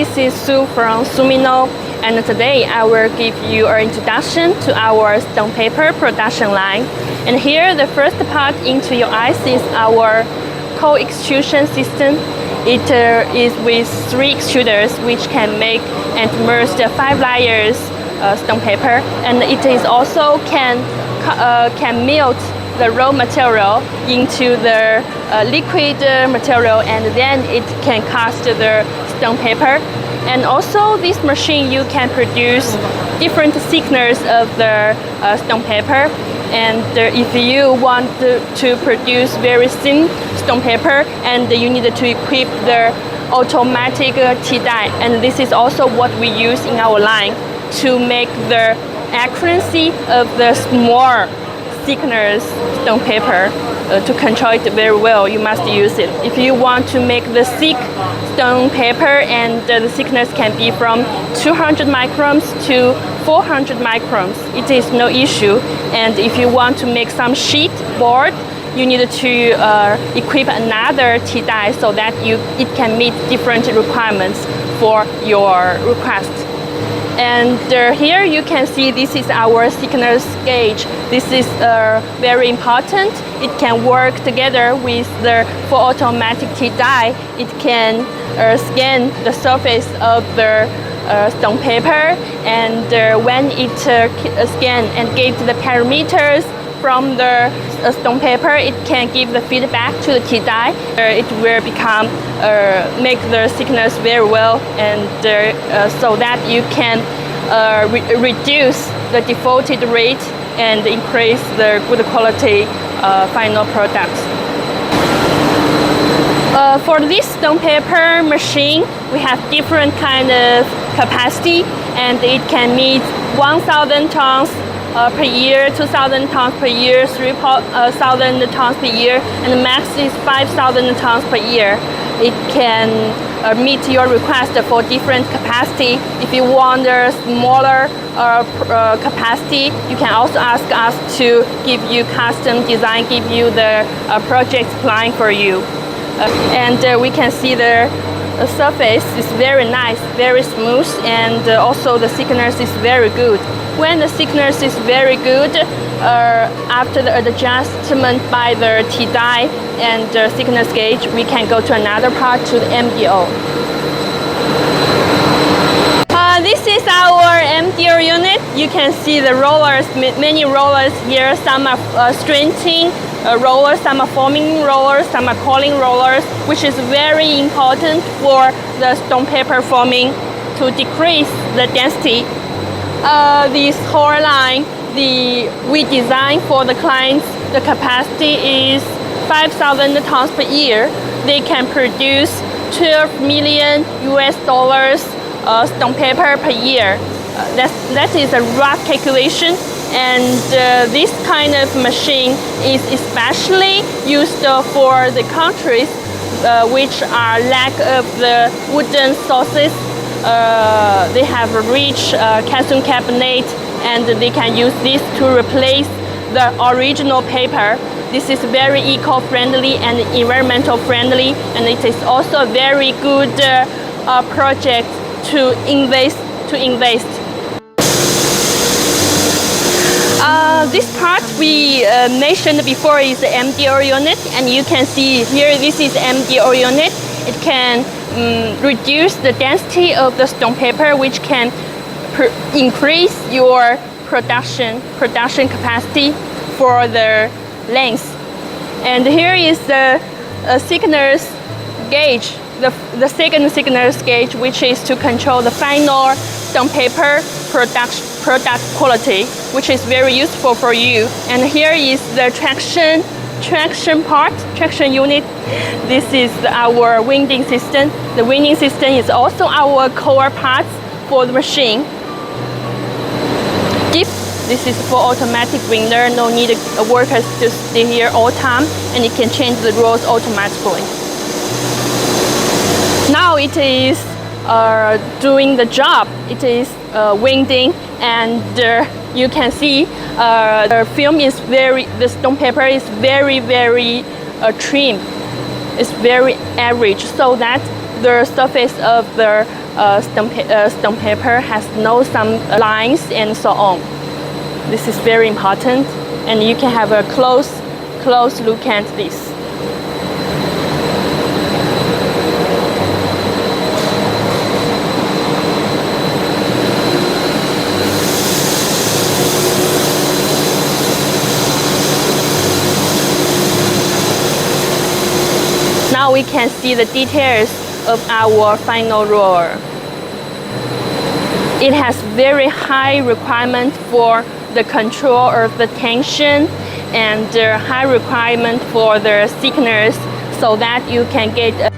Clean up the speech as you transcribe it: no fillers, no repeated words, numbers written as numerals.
this is Sue from SUMINO, and today I will give you an introduction to our stone paper production line. And here the first part into your eyes is our cold extrusion system. It is with 3 extruders which can make and merge the 5 layers stone paper, and it is also can melt the raw material into the liquid material, and then it can cast the stone paper. And also this machine you can produce different thickness of the stone paper, and if you want to produce very thin stone paper, and you need to equip the automatic T-die, and this is also what we use in our line to make the accuracy of the small thickness stone paper. To control it very well, you must use it. If you want to make the thick stone paper, and the thickness can be from 200 microns to 400 microns, it is no issue. And if you want to make some sheet board, you need to equip another T-die so that it can meet different requirements for your request. And here you can see this is our thickness gauge. This is very important. It can work together with the full automatic T-die. It can scan the surface of the stone paper, and when it scan and give the parameters from the stone paper, it can give the feedback to the T-die. It will become make the thickness very well, and so that you can reduce the defaulted rate and increase the good quality final product. For this stone paper machine, we have different kind of capacity, and it can meet 1,000 tons per year, 2,000 tons per year, 3,000 tons per year, and the max is 5,000 tons per year. It can meet your request for different capacity. If you want a smaller capacity, you can also ask us to give you custom design, give you the project plan for you. And we can see the surface is very nice, very smooth, and also the thickness is very good. When the thickness is very good, after the adjustment by the T-die and the thickness gauge, we can go to another part, to the MDO. This is our MDO unit. You can see the rollers, many rollers here. Some are strengthening rollers, some are forming rollers, some are calling rollers, which is very important for the stone paper forming to decrease the density. This whole line, we design for the clients, the capacity is 5,000 tons per year. They can produce 12 million US dollars stone paper per year. That is a rough calculation, and this kind of machine is especially used for the countries which are lack of the wooden sources. They have a rich calcium carbonate, and they can use this to replace the original paper. This is very eco-friendly and environmental friendly, and it is also a very good project to invest. This part we mentioned before is the MDO unit, and you can see here this is MDO unit. It can reduce the density of the stone paper, which can increase your production capacity for the length. And here is the thickness gauge, the second thickness gauge, which is to control the final stone paper product quality, which is very useful for you. And here is the traction unit. This is our winding system. The winding system is also our core parts for the machine. This is for automatic winder. No need workers to stay here all time, and it can change the roles automatically. Now it is doing the job. It is winding, and you can see the film is the stone paper is very trim. It's very average, so that the surface of the stone paper has some lines and so on. This is very important, and you can have a close look at this. Now we can see the details of our final roller. It has very high requirement for the control of the tension and high requirement for the thickness, so that you can get